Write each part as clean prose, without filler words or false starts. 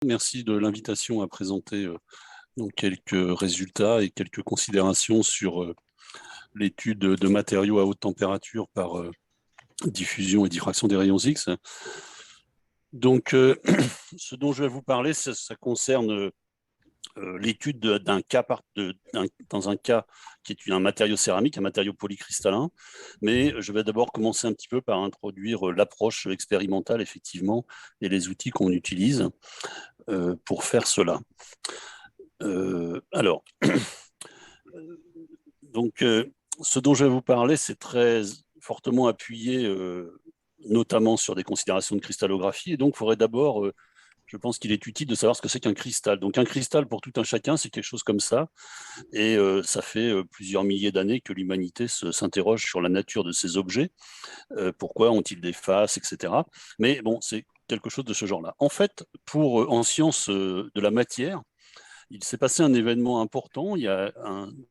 merci de l'invitation à présenter donc quelques résultats et quelques considérations sur l'étude de matériaux à haute température par diffusion et diffraction des rayons X. Donc, ce dont je vais vous parler, ça concerne l'étude d'un cas dans un cas qui est un matériau céramique, un matériau polycristallin. Mais je vais d'abord commencer un petit peu par introduire l'approche expérimentale, effectivement, et les outils qu'on utilise pour faire cela. Alors, donc, ce dont je vais vous parler, c'est très fortement appuyé, notamment sur des considérations de cristallographie. Et donc, il faudrait d'abord, je pense qu'il est utile de savoir ce que c'est qu'un cristal. Donc, un cristal, pour tout un chacun, c'est quelque chose comme ça. Et ça fait plusieurs milliers d'années que l'humanité s'interroge sur la nature de ces objets. Pourquoi ont-ils des faces, etc. Mais bon, c'est quelque chose de ce genre-là. En fait, en sciences de la matière, il s'est passé un événement important il y a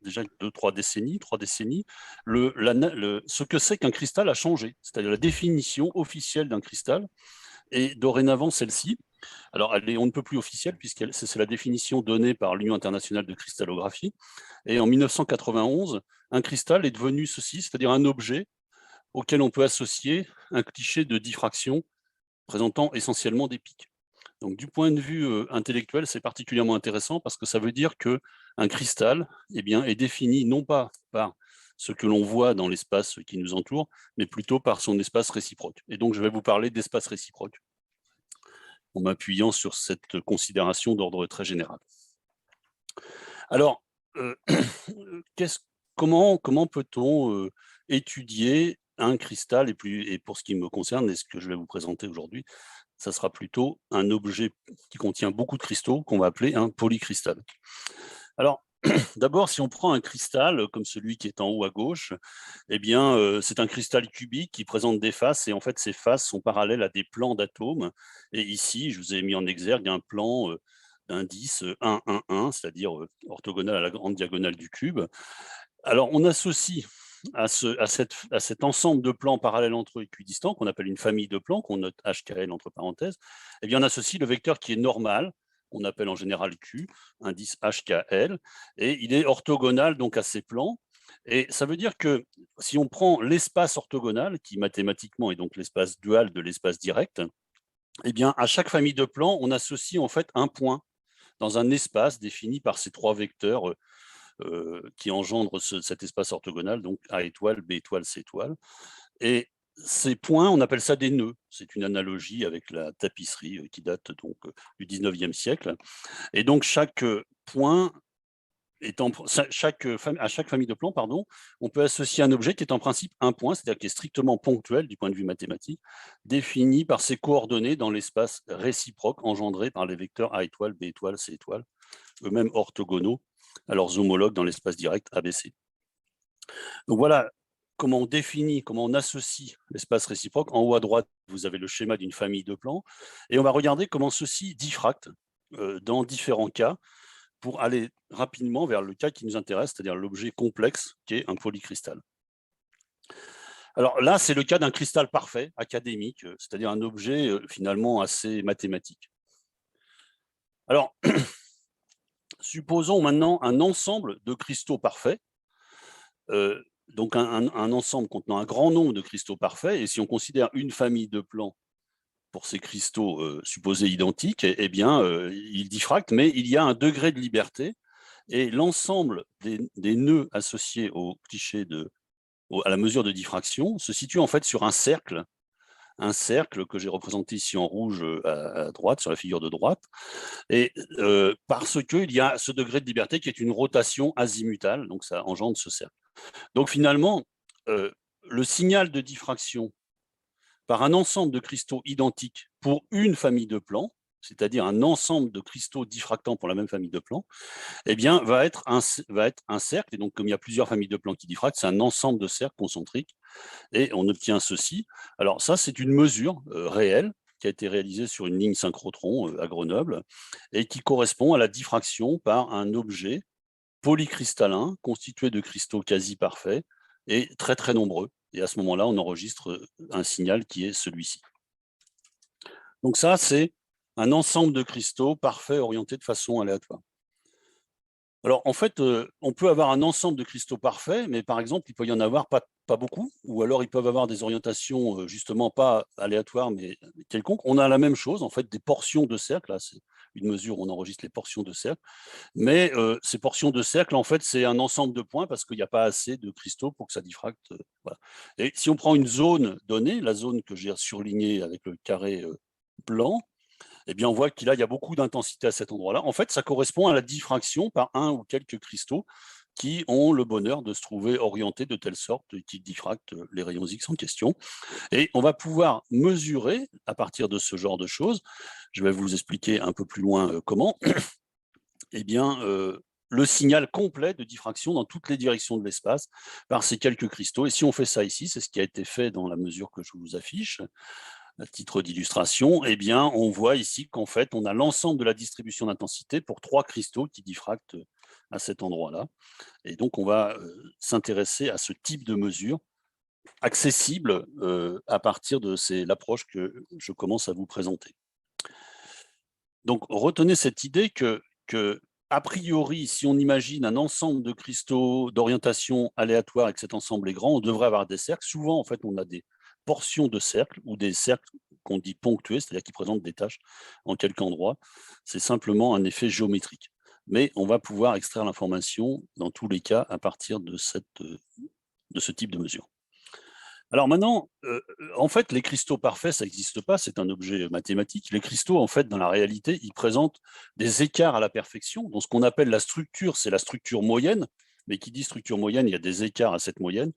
déjà 3 décennies. Ce que c'est qu'un cristal a changé, c'est-à-dire la définition officielle d'un cristal. Et dorénavant, celle-ci, alors elle est on ne peut plus officielle puisque c'est la définition donnée par l'Union internationale de cristallographie. Et en 1991, un cristal est devenu ceci, c'est-à-dire un objet auquel on peut associer un cliché de diffraction présentant essentiellement des pics. Donc, du point de vue intellectuel, c'est particulièrement intéressant parce que ça veut dire qu'un cristal est défini non pas par ce que l'on voit dans l'espace qui nous entoure, mais plutôt par son espace réciproque. Et donc, je vais vous parler d'espace réciproque en m'appuyant sur cette considération d'ordre très général. Alors, comment peut-on étudier un cristal et pour ce qui me concerne et ce que je vais vous présenter aujourd'hui, ça sera plutôt un objet qui contient beaucoup de cristaux qu'on va appeler un polycristal. Alors, d'abord, si on prend un cristal comme celui qui est en haut à gauche, c'est un cristal cubique qui présente des faces et en fait, ces faces sont parallèles à des plans d'atomes. Et ici, je vous ai mis en exergue un plan d'indice 1, 1, 1, c'est-à-dire orthogonal à la grande diagonale du cube. Alors, on associe à cet ensemble de plans parallèles entre eux équidistants, qu'on appelle une famille de plans, qu'on note HKL entre parenthèses, on associe le vecteur qui est normal, on appelle en général Q, indice HKL, et il est orthogonal donc à ces plans. Et ça veut dire que si on prend l'espace orthogonal, qui mathématiquement est donc l'espace dual de l'espace direct, à chaque famille de plans, on associe en fait un point dans un espace défini par ces 3 vecteurs qui engendre cet espace orthogonal, donc A étoile, B étoile, C étoile. Et ces points, on appelle ça des nœuds. C'est une analogie avec la tapisserie qui date donc du 19e siècle. Et donc chaque point à chaque famille de plans, pardon, on peut associer un objet qui est en principe un point, c'est-à-dire qui est strictement ponctuel du point de vue mathématique, défini par ses coordonnées dans l'espace réciproque engendré par les vecteurs A étoile, B étoile, C étoile, eux-mêmes orthogonaux à leurs homologues dans l'espace direct ABC. Donc voilà comment on définit, comment on associe l'espace réciproque. En haut à droite, vous avez le schéma d'une famille de plans, et on va regarder comment ceci diffracte dans différents cas pour aller rapidement vers le cas qui nous intéresse, c'est-à-dire l'objet complexe qui est un polycristal. Alors là, c'est le cas d'un cristal parfait, académique, c'est-à-dire un objet finalement assez mathématique. Alors, supposons maintenant un ensemble de cristaux parfaits, donc un ensemble contenant un grand nombre de cristaux parfaits, et si on considère une famille de plans pour ces cristaux supposés identiques, ils diffractent, mais il y a un degré de liberté, et l'ensemble des nœuds associés au cliché à la mesure de diffraction se situe en fait sur un cercle que j'ai représenté ici en rouge à droite, sur la figure de droite, et parce qu'il y a ce degré de liberté qui est une rotation azimutale, donc ça engendre ce cercle. Donc finalement, le signal de diffraction par un ensemble de cristaux identiques pour une famille de plans, c'est-à-dire un ensemble de cristaux diffractants pour la même famille de plans, va être un cercle. Et donc, comme il y a plusieurs familles de plans qui diffractent, c'est un ensemble de cercles concentriques. Et on obtient ceci. Alors ça, c'est une mesure réelle qui a été réalisée sur une ligne synchrotron à Grenoble et qui correspond à la diffraction par un objet polycristallin constitué de cristaux quasi parfaits et très très nombreux. Et à ce moment-là, on enregistre un signal qui est celui-ci. Donc ça, c'est un ensemble de cristaux parfaits orientés de façon aléatoire. Alors, en fait, on peut avoir un ensemble de cristaux parfaits, mais par exemple, il peut y en avoir pas beaucoup, ou alors ils peuvent avoir des orientations, justement pas aléatoires, mais quelconques. On a la même chose, en fait, des portions de cercle, là, c'est une mesure où on enregistre les portions de cercle, mais ces portions de cercle, en fait, c'est un ensemble de points parce qu'il n'y a pas assez de cristaux pour que ça diffracte, voilà. Et si on prend une zone donnée, la zone que j'ai surlignée avec le carré, blanc, eh bien, on voit qu'il y a beaucoup d'intensité à cet endroit-là. En fait, ça correspond à la diffraction par un ou quelques cristaux qui ont le bonheur de se trouver orientés de telle sorte qu'ils diffractent les rayons X en question. Et on va pouvoir mesurer à partir de ce genre de choses, je vais vous expliquer un peu plus loin comment, eh bien, le signal complet de diffraction dans toutes les directions de l'espace par ces quelques cristaux. Et si on fait ça ici, c'est ce qui a été fait dans la mesure que je vous affiche, à titre d'illustration, eh bien, on voit ici qu'en fait, on a l'ensemble de la distribution d'intensité pour 3 cristaux qui diffractent à cet endroit-là. Et donc, on va s'intéresser à ce type de mesure accessible à partir de l'approche que je commence à vous présenter. Donc, retenez cette idée que, a priori, si on imagine un ensemble de cristaux d'orientation aléatoire et que cet ensemble est grand, on devrait avoir des cercles. Souvent, en fait, on a des portions de cercles ou des cercles qu'on dit ponctués, c'est-à-dire qui présentent des taches en quelque endroit. C'est simplement un effet géométrique. Mais on va pouvoir extraire l'information dans tous les cas à partir de ce type de mesure. Alors maintenant, en fait, les cristaux parfaits, ça n'existe pas, c'est un objet mathématique. Les cristaux, en fait, dans la réalité, ils présentent des écarts à la perfection. Donc, ce qu'on appelle la structure, c'est la structure moyenne, mais qui dit structure moyenne, il y a des écarts à cette moyenne.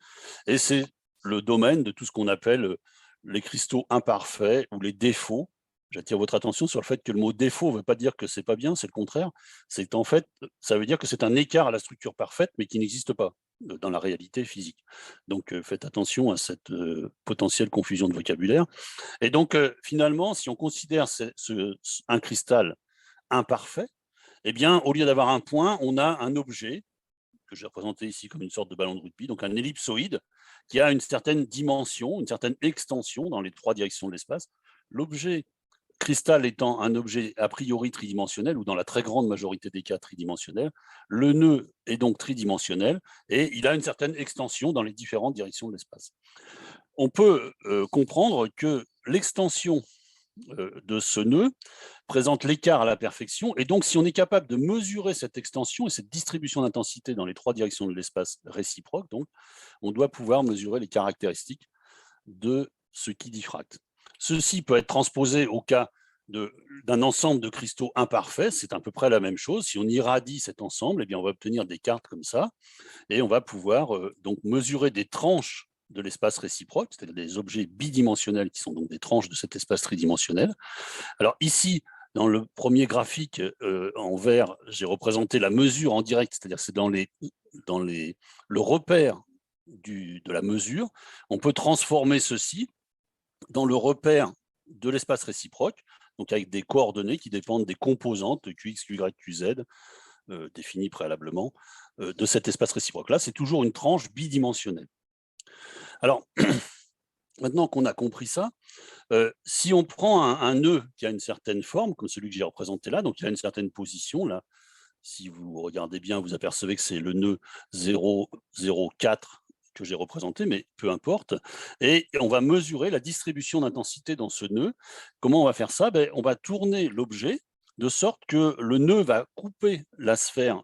Et c'est le domaine de tout ce qu'on appelle les cristaux imparfaits ou les défauts. J'attire votre attention sur le fait que le mot défaut ne veut pas dire que c'est pas bien, c'est le contraire. C'est en fait, ça veut dire que c'est un écart à la structure parfaite, mais qui n'existe pas dans la réalité physique. Donc, faites attention à cette potentielle confusion de vocabulaire. Et donc, finalement, si on considère un cristal imparfait, eh bien, au lieu d'avoir un point, on a un objet que j'ai représenté ici comme une sorte de ballon de rugby, donc un ellipsoïde qui a une certaine dimension, une certaine extension dans les 3 directions de l'espace. L'objet cristal étant un objet a priori tridimensionnel, ou dans la très grande majorité des cas tridimensionnel, le nœud est donc tridimensionnel et il a une certaine extension dans les différentes directions de l'espace. On peut comprendre que l'extension de ce nœud présente l'écart à la perfection, et donc si on est capable de mesurer cette extension et cette distribution d'intensité dans les 3 directions de l'espace réciproques, donc, on doit pouvoir mesurer les caractéristiques de ce qui diffracte. Ceci peut être transposé au cas d'un ensemble de cristaux imparfaits, c'est à peu près la même chose. Si on irradie cet ensemble, eh bien, on va obtenir des cartes comme ça, et on va pouvoir donc mesurer des tranches de l'espace réciproque, c'est-à-dire des objets bidimensionnels qui sont donc des tranches de cet espace tridimensionnel. Alors ici, dans le premier graphique en vert, j'ai représenté la mesure en direct, c'est-à-dire c'est le repère de la mesure. On peut transformer ceci dans le repère de l'espace réciproque, donc avec des coordonnées qui dépendent des composantes Qx, Qy, Qz, définies préalablement, de cet espace réciproque. Là, c'est toujours une tranche bidimensionnelle. Alors, maintenant qu'on a compris ça, si on prend un nœud qui a une certaine forme, comme celui que j'ai représenté là, donc il a une certaine position, là, si vous regardez bien, vous apercevez que c'est le nœud 0, 0, 4 que j'ai représenté, mais peu importe. Et on va mesurer la distribution d'intensité dans ce nœud. Comment on va faire ça? On va tourner l'objet de sorte que le nœud va couper la sphère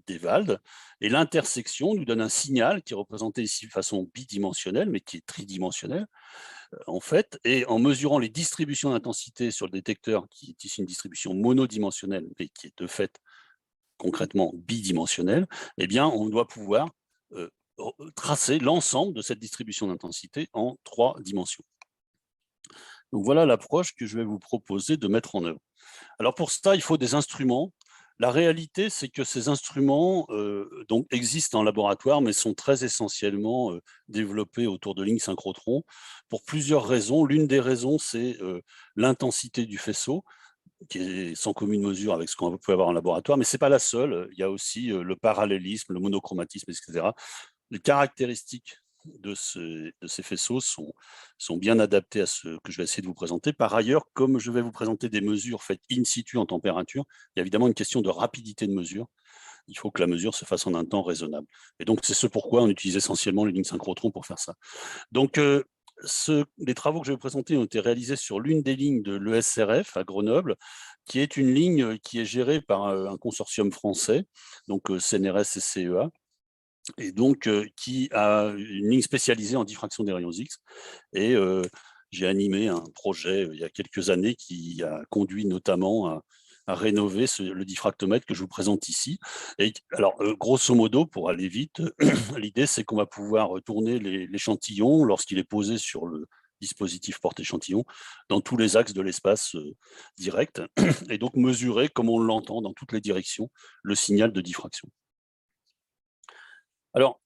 d'Ewald, et l'intersection nous donne un signal qui est représenté ici de façon bidimensionnelle, mais qui est tridimensionnelle, en fait, et en mesurant les distributions d'intensité sur le détecteur, qui est ici une distribution monodimensionnelle, mais qui est de fait concrètement bidimensionnelle, eh bien, on doit pouvoir tracer l'ensemble de cette distribution d'intensité en 3 dimensions. Donc voilà l'approche que je vais vous proposer de mettre en œuvre. Alors pour ça, il faut des instruments. La réalité, c'est que ces instruments donc existent en laboratoire, mais sont très essentiellement développés autour de lignes synchrotrons pour plusieurs raisons. L'une des raisons, c'est l'intensité du faisceau, qui est sans commune mesure avec ce qu'on peut avoir en laboratoire, mais ce n'est pas la seule. Il y a aussi le parallélisme, le monochromatisme, etc. Les caractéristiques de ces faisceaux sont bien adaptés à ce que je vais essayer de vous présenter. Par ailleurs, comme je vais vous présenter des mesures faites in situ en température, il y a évidemment une question de rapidité de mesure. Il faut que la mesure se fasse en un temps raisonnable. Et donc, c'est ce pourquoi on utilise essentiellement les lignes synchrotron pour faire ça. Donc, les travaux que je vais vous présenter ont été réalisés sur l'une des lignes de l'ESRF à Grenoble, qui est une ligne qui est gérée par un consortium français, donc CNRS et CEA, et donc qui a une ligne spécialisée en diffraction des rayons X. Et j'ai animé un projet il y a quelques années qui a conduit notamment à rénover le diffractomètre que je vous présente ici. Et alors, grosso modo, pour aller vite, l'idée c'est qu'on va pouvoir tourner l'échantillon lorsqu'il est posé sur le dispositif porte-échantillon dans tous les axes de l'espace direct, et donc mesurer, comme on l'entend dans toutes les directions, le signal de diffraction. Alors,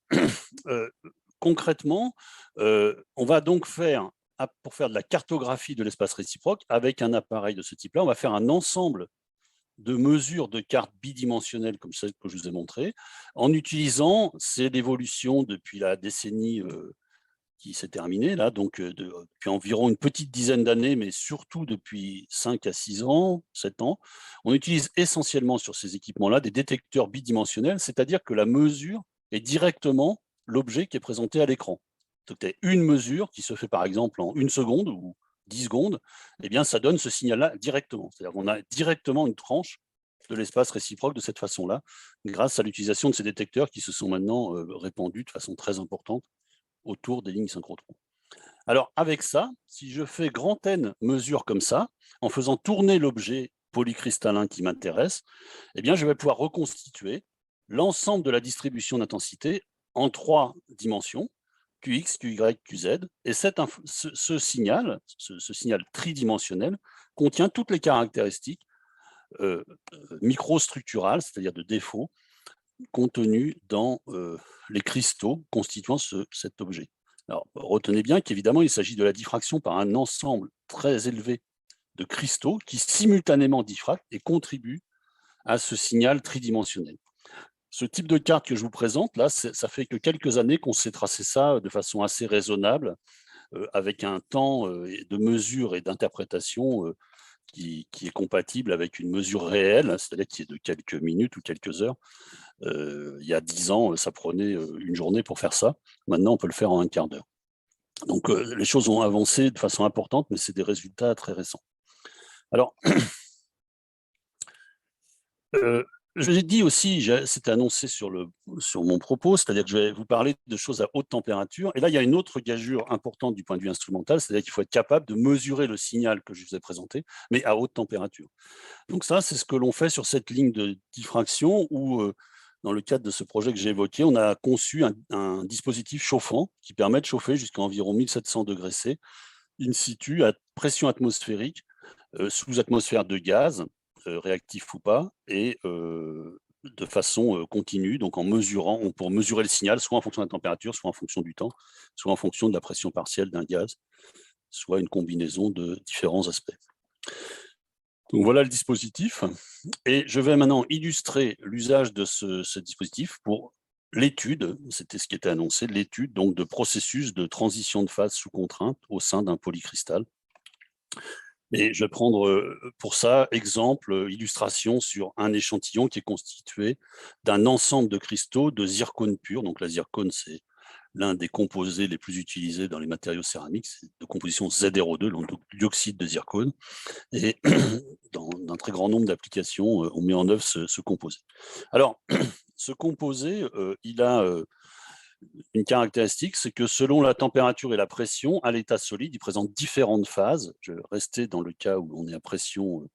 concrètement, on va donc pour faire de la cartographie de l'espace réciproque avec un appareil de ce type-là, on va faire un ensemble de mesures de cartes bidimensionnelles comme celle que je vous ai montrée, en utilisant, c'est l'évolution depuis la décennie qui s'est terminée, là, donc depuis environ une petite dizaine d'années, mais surtout depuis 5 à 6 ans, 7 ans, on utilise essentiellement sur ces équipements-là des détecteurs bidimensionnels, c'est-à-dire que la mesure est directement l'objet qui est présenté à l'écran. Donc, tu as une mesure qui se fait par exemple en 1 seconde ou 10 secondes, eh bien, ça donne ce signal-là directement. C'est-à-dire qu'on a directement une tranche de l'espace réciproque de cette façon-là, grâce à l'utilisation de ces détecteurs qui se sont maintenant répandus de façon très importante autour des lignes synchrotron. Alors avec ça, si je fais grand N mesures comme ça, en faisant tourner l'objet polycristallin qui m'intéresse, eh bien je vais pouvoir reconstituer l'ensemble de la distribution d'intensité en 3 dimensions, Qx, Qy, Qz, et ce signal tridimensionnel contient toutes les caractéristiques microstructurales, c'est-à-dire de défauts, contenus dans les cristaux constituant cet objet. Alors, retenez bien qu'évidemment, il s'agit de la diffraction par un ensemble très élevé de cristaux qui simultanément diffractent et contribuent à ce signal tridimensionnel. Ce type de carte que je vous présente, là, ça fait que quelques années qu'on sait tracer ça de façon assez raisonnable, avec un temps de mesure et d'interprétation qui est compatible avec une mesure réelle, c'est-à-dire qui est de quelques minutes ou quelques heures. Il y a 10 ans, ça prenait une journée pour faire ça. Maintenant, on peut le faire en un quart d'heure. Donc, les choses ont avancé de façon importante, mais c'est des résultats très récents. Alors, je l'ai dit aussi, c'était annoncé sur mon propos, c'est-à-dire que je vais vous parler de choses à haute température. Et là, il y a une autre gageure importante du point de vue instrumental, c'est-à-dire qu'il faut être capable de mesurer le signal que je vous ai présenté, mais à haute température. Donc ça, c'est ce que l'on fait sur cette ligne de diffraction où, dans le cadre de ce projet que j'ai évoqué, on a conçu un dispositif chauffant qui permet de chauffer jusqu'à environ 1700 degrés C, in situ, à pression atmosphérique, sous atmosphère de gaz, réactif ou pas, et de façon continue, donc pour mesurer le signal, soit en fonction de la température, soit en fonction du temps, soit en fonction de la pression partielle d'un gaz, soit une combinaison de différents aspects. Donc voilà le dispositif. Et je vais maintenant illustrer l'usage de ce dispositif pour l'étude, c'était ce qui était annoncé, l'étude donc de processus de transition de phase sous contrainte au sein d'un polycristal. Et je vais prendre pour ça exemple, illustration sur un échantillon qui est constitué d'un ensemble de cristaux de zircone pur. Donc la zircone, c'est l'un des composés les plus utilisés dans les matériaux céramiques, c'est de composition ZrO2, donc dioxyde de zircone. Et dans un très grand nombre d'applications, on met en œuvre ce composé. Alors, ce composé, il a une caractéristique, c'est que selon la température et la pression, à l'état solide, il présente différentes phases. Je vais rester dans le cas où on est à pression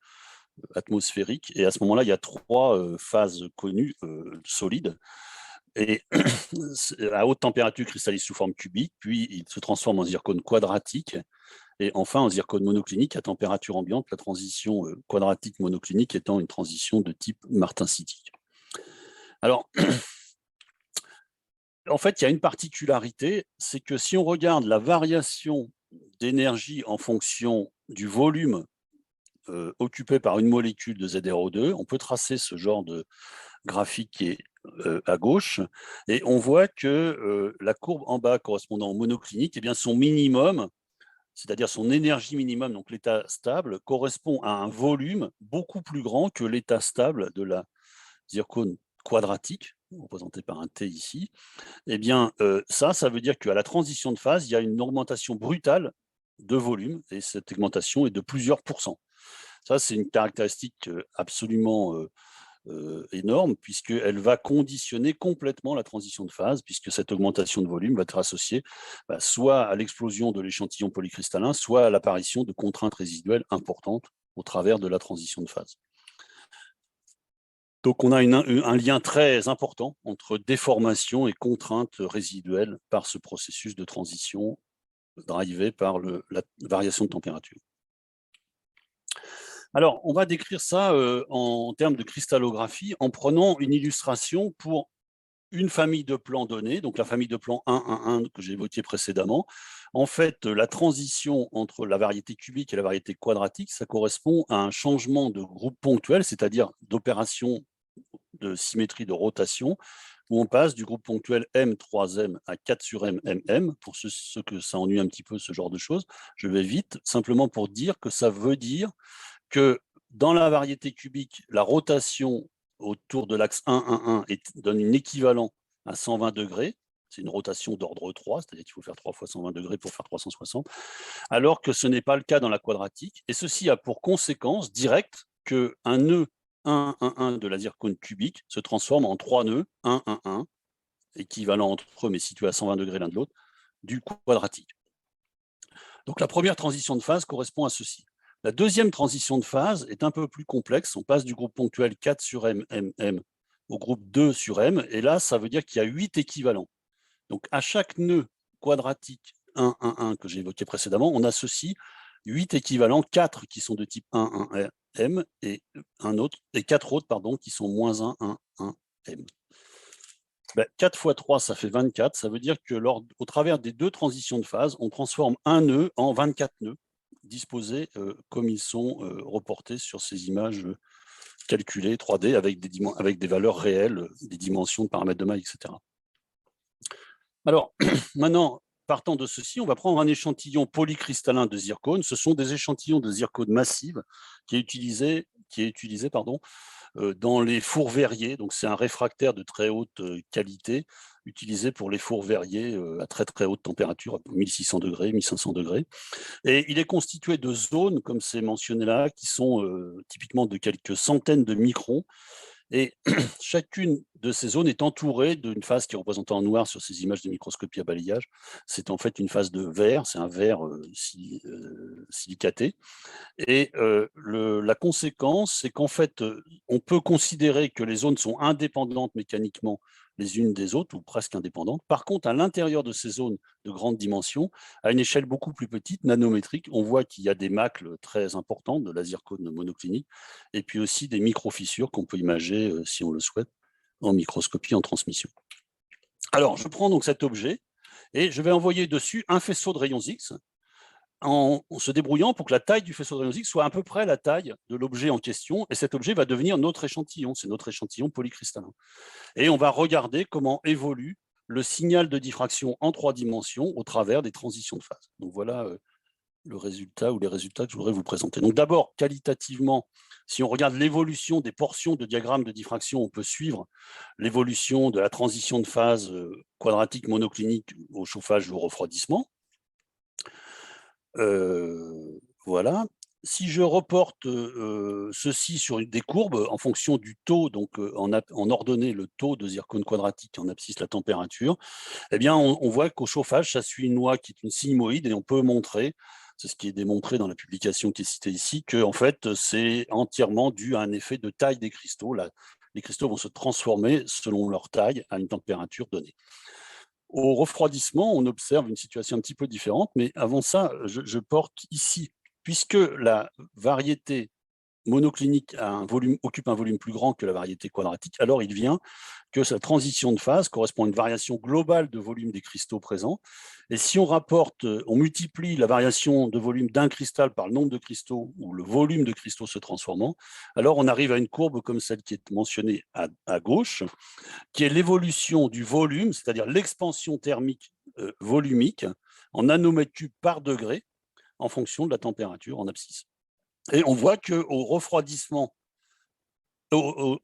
atmosphérique. Et à ce moment-là, il y a 3 phases connues solides. Et à haute température, il cristallise sous forme cubique, puis il se transforme en zircone quadratique, et enfin en zircone monoclinique à température ambiante, la transition quadratique monoclinique étant une transition de type martensitique. Alors, en fait, il y a une particularité, c'est que si on regarde la variation d'énergie en fonction du volume occupé par une molécule de ZrO2. On peut tracer ce genre de graphique qui est à gauche, et on voit que la courbe en bas correspondant au monoclinique, eh bien son minimum, c'est-à-dire son énergie minimum, donc l'état stable, correspond à un volume beaucoup plus grand que l'état stable de la zircone quadratique, représenté par un T ici. Eh bien, ça veut dire qu'à la transition de phase, il y a une augmentation brutale de volume, et cette augmentation est de plusieurs pourcents. Ça, c'est une caractéristique absolument énorme, puisqu'elle va conditionner complètement la transition de phase, puisque cette augmentation de volume va être associée soit à l'explosion de l'échantillon polycristallin, soit à l'apparition de contraintes résiduelles importantes au travers de la transition de phase. Donc on a un lien très important entre déformation et contraintes résiduelles par ce processus de transition drivé par la variation de température. Alors, on va décrire ça en termes de cristallographie en prenant une illustration pour une famille de plans donnés, donc la famille de plans 1, 1, 1 que j'ai évoqué précédemment. En fait, la transition entre la variété cubique et la variété quadratique, ça correspond à un changement de groupe ponctuel, c'est-à-dire d'opération de symétrie de rotation, où on passe du groupe ponctuel M3M à 4 sur M, MM. Pour ceux que ça ennuie un petit peu, ce genre de choses, je vais vite, simplement pour dire que ça veut dire que dans la variété cubique, la rotation autour de l'axe 1, 1, 1 donne un équivalent à 120 degrés. C'est une rotation d'ordre 3, c'est-à-dire qu'il faut faire 3 fois 120 degrés pour faire 360, alors que ce n'est pas le cas dans la quadratique. Et ceci a pour conséquence directe qu'un nœud 1, 1, 1 de la zircone cubique se transforme en 3 nœuds 1, 1, 1, équivalent entre eux, mais situés à 120 degrés l'un de l'autre, du quadratique. Donc la première transition de phase correspond à ceci. La deuxième transition de phase est un peu plus complexe. On passe du groupe ponctuel 4 sur M, M, M au groupe 2 sur M. Et là, ça veut dire qu'il y a 8 équivalents. Donc, à chaque nœud quadratique 1, 1, 1 que j'ai évoqué précédemment, on associe 8 équivalents, 4 qui sont de type 1, 1, M et, 4 autres pardon, qui sont moins 1, 1, 1, M. 4 fois 3, ça fait 24. Ça veut dire que au travers des deux transitions de phase, on transforme un nœud en 24 nœuds, disposés comme ils sont reportés sur ces images calculées 3D avec des valeurs réelles, des dimensions de paramètres de maille, etc. Alors, maintenant, partant de ceci, on va prendre un échantillon polycristallin de zircone. Ce sont des échantillons de zircone massive qui est utilisé dans les fours verriers. Donc, c'est un réfractaire de très haute qualité utilisé pour les fours verriers à très très haute température, 1600 degrés, 1500 degrés. Et il est constitué de zones, comme c'est mentionné là, qui sont typiquement de quelques centaines de microns. Et chacune de ces zones est entourée d'une phase qui est représentée en noir sur ces images de microscopie à balayage. C'est en fait une phase de verre, c'est un verre silicaté. Et la conséquence, c'est qu'en fait, on peut considérer que les zones sont indépendantes mécaniquement les unes des autres, ou presque indépendantes. Par contre, à l'intérieur de ces zones de grande dimension, à une échelle beaucoup plus petite, nanométrique, on voit qu'il y a des macles très importants de la zircone monoclinique, et puis aussi des micro-fissures qu'on peut imager, si on le souhaite, en microscopie en transmission. Alors, je prends donc cet objet, et je vais envoyer dessus un faisceau de rayons X, en se débrouillant pour que la taille du faisceau de rayons X soit à peu près la taille de l'objet en question, et cet objet va devenir notre échantillon, c'est notre échantillon polycristallin. Et on va regarder comment évolue le signal de diffraction en 3 dimensions au travers des transitions de phase. Donc voilà le résultat ou les résultats que je voudrais vous présenter. Donc d'abord, qualitativement, si on regarde l'évolution des portions de diagramme de diffraction, on peut suivre l'évolution de la transition de phase quadratique monoclinique au chauffage ou au refroidissement. Voilà. Si je reporte ceci sur des courbes en fonction du taux, donc en ordonnée, le taux de zircone quadratique, en abscisse la température, eh bien, on voit qu'au chauffage, ça suit une loi qui est une sigmoïde, et on peut montrer, c'est ce qui est démontré dans la publication qui est citée ici, que en fait, c'est entièrement dû à un effet de taille des cristaux. Les cristaux vont se transformer selon leur taille à une température donnée. Au refroidissement, on observe une situation un petit peu différente, mais avant ça, je porte ici, puisque la variété monoclinique occupe un volume plus grand que la variété quadratique, alors il vient que sa transition de phase correspond à une variation globale de volume des cristaux présents. Et si on multiplie la variation de volume d'un cristal par le nombre de cristaux ou le volume de cristaux se transformant, alors on arrive à une courbe comme celle qui est mentionnée à gauche, qui est l'évolution du volume, c'est-à-dire l'expansion thermique volumique en nanomètres cubes par degré en fonction de la température en abscisse. Et on voit qu'au refroidissement, au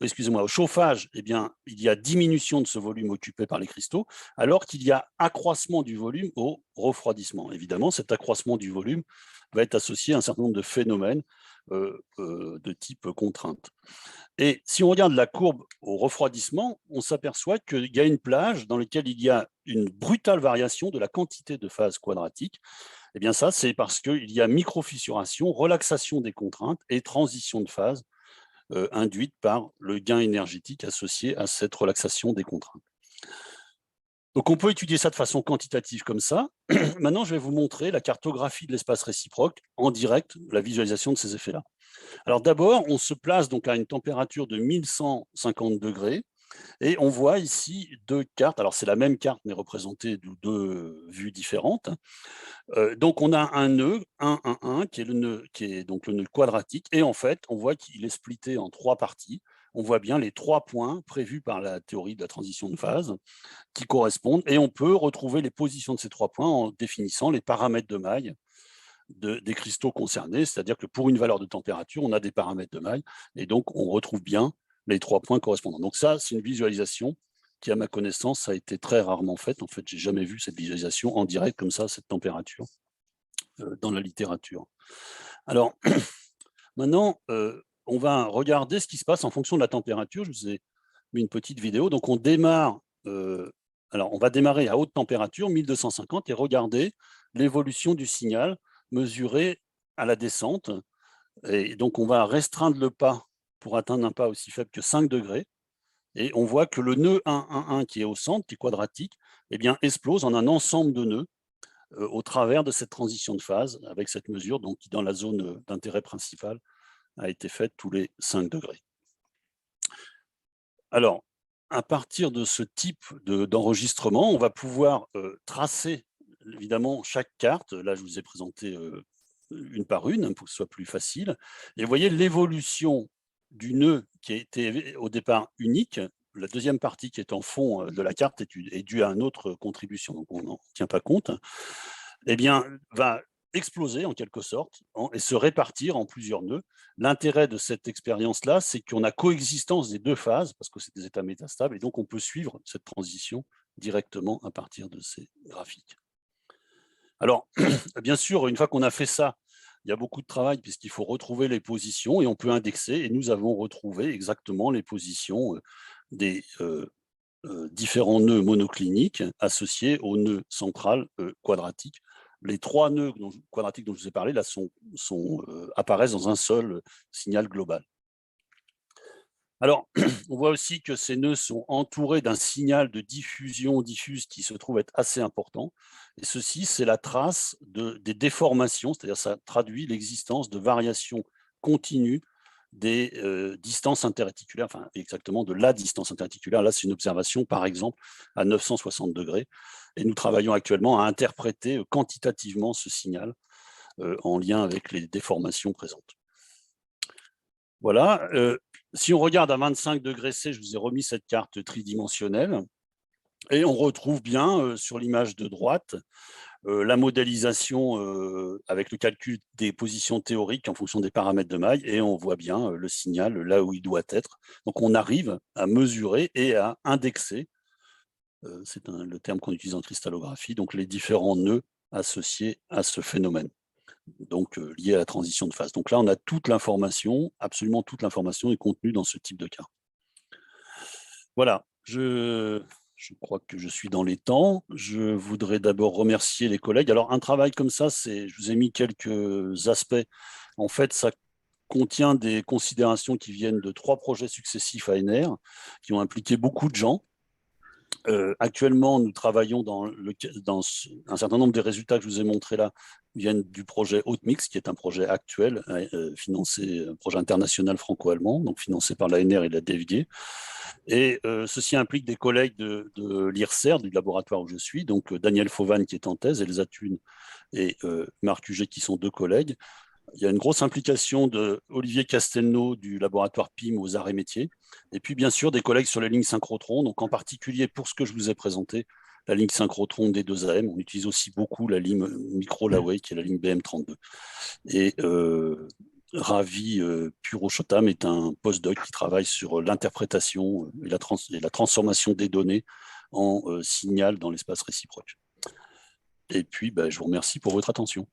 chauffage, eh bien, il y a diminution de ce volume occupé par les cristaux, alors qu'il y a accroissement du volume au refroidissement. Évidemment, cet accroissement du volume va être associé à un certain nombre de phénomènes de type contrainte. Et si on regarde la courbe au refroidissement, on s'aperçoit qu'il y a une plage dans laquelle il y a une brutale variation de la quantité de phases quadratiques. Eh bien ça, c'est parce qu'il y a microfissuration, relaxation des contraintes et transition de phase induite par le gain énergétique associé à cette relaxation des contraintes. Donc on peut étudier ça de façon quantitative comme ça. Maintenant, je vais vous montrer la cartographie de l'espace réciproque en direct, la visualisation de ces effets-là. Alors d'abord, on se place donc à une température de 1150 degrés et on voit ici deux cartes. Alors c'est la même carte mais représentée de deux vues différentes. Donc on a un nœud, 1, qui est le nœud, qui est donc le nœud quadratique, et en fait, on voit qu'il est splitté en 3 parties. On voit bien les 3 points prévus par la théorie de la transition de phase qui correspondent, et on peut retrouver les positions de ces 3 points en définissant les paramètres de maille des cristaux concernés, c'est-à-dire que pour une valeur de température, on a des paramètres de maille, et donc on retrouve bien les 3 points correspondants. Donc ça, c'est une visualisation qui, à ma connaissance, a été très rarement faite. En fait, j'ai jamais vu cette visualisation en direct comme ça, cette température, dans la littérature. Alors, maintenant, on va regarder ce qui se passe en fonction de la température. Je vous ai mis une petite vidéo. Donc, on démarre, alors on va démarrer à haute température, 1250, et regarder l'évolution du signal mesuré à la descente. Et donc, on va restreindre le pas pour atteindre un pas aussi faible que 5 degrés. Et on voit que le nœud 1, qui est au centre, qui est quadratique, eh bien, explose en un ensemble de nœuds au travers de cette transition de phase, avec cette mesure donc, qui, dans la zone d'intérêt principal, a été faite tous les 5 degrés. Alors, à partir de ce type d'enregistrement, on va pouvoir tracer évidemment chaque carte. Là, je vous ai présenté une par une pour que ce soit plus facile. Et vous voyez l'évolution du nœud qui a été au départ unique. La deuxième partie qui est en fond de la carte est due à une autre contribution, donc on n'en tient pas compte. Eh bien, va exploser en quelque sorte et se répartir en plusieurs nœuds. L'intérêt de cette expérience-là, c'est qu'on a coexistence des deux phases, parce que c'est des états métastables, et donc on peut suivre cette transition directement à partir de ces graphiques. Alors, bien sûr, une fois qu'on a fait ça, il y a beaucoup de travail puisqu'il faut retrouver les positions et on peut indexer, et nous avons retrouvé exactement les positions des différents nœuds monocliniques associés au nœud central quadratique. Les 3 nœuds quadratiques dont je vous ai parlé là apparaissent dans un seul signal global. Alors, on voit aussi que ces nœuds sont entourés d'un signal de diffusion diffuse qui se trouve être assez important. Et ceci, c'est la trace des déformations, c'est-à-dire ça traduit l'existence de variations continues des distances interréticulaires, enfin exactement de la distance interréticulaire. Là, c'est une observation, par exemple, à 960 degrés. Et nous travaillons actuellement à interpréter quantitativement ce signal en lien avec les déformations présentes. Voilà. Si on regarde à 25 degrés C, je vous ai remis cette carte tridimensionnelle, et on retrouve bien sur l'image de droite la modélisation avec le calcul des positions théoriques en fonction des paramètres de maille, et on voit bien le signal là où il doit être. Donc on arrive à mesurer et à indexer, c'est le terme qu'on utilise en cristallographie, donc les différents nœuds associés à ce phénomène, donc lié à la transition de phase. Donc là, on a toute l'information, absolument toute l'information est contenue dans ce type de carte. Voilà, je crois que je suis dans les temps. Je voudrais d'abord remercier les collègues. Alors, un travail comme ça, je vous ai mis quelques aspects. En fait, ça contient des considérations qui viennent de 3 projets successifs ANR, qui ont impliqué beaucoup de gens. Actuellement, nous travaillons dans un certain nombre des résultats que je vous ai montrés là viennent du projet HautMix, qui est un projet actuel, financé, un projet international franco-allemand, donc financé par l'ANR et la DFG. Et ceci implique des collègues de l'IRSER, du laboratoire où je suis, donc Daniel Fauvan qui est en thèse, Elsa Thune et Marc Huget qui sont deux collègues. Il y a une grosse implication de Olivier Castelnau du laboratoire PIM aux arts et métiers. Et puis, bien sûr, des collègues sur les lignes synchrotron. Donc, en particulier, pour ce que je vous ai présenté, la ligne synchrotron D2AM. On utilise aussi beaucoup la ligne micro-Laway, qui est la ligne BM32. Et Ravi Purochotam est un postdoc qui travaille sur l'interprétation et la transformation des données en signal dans l'espace réciproque. Et puis, je vous remercie pour votre attention.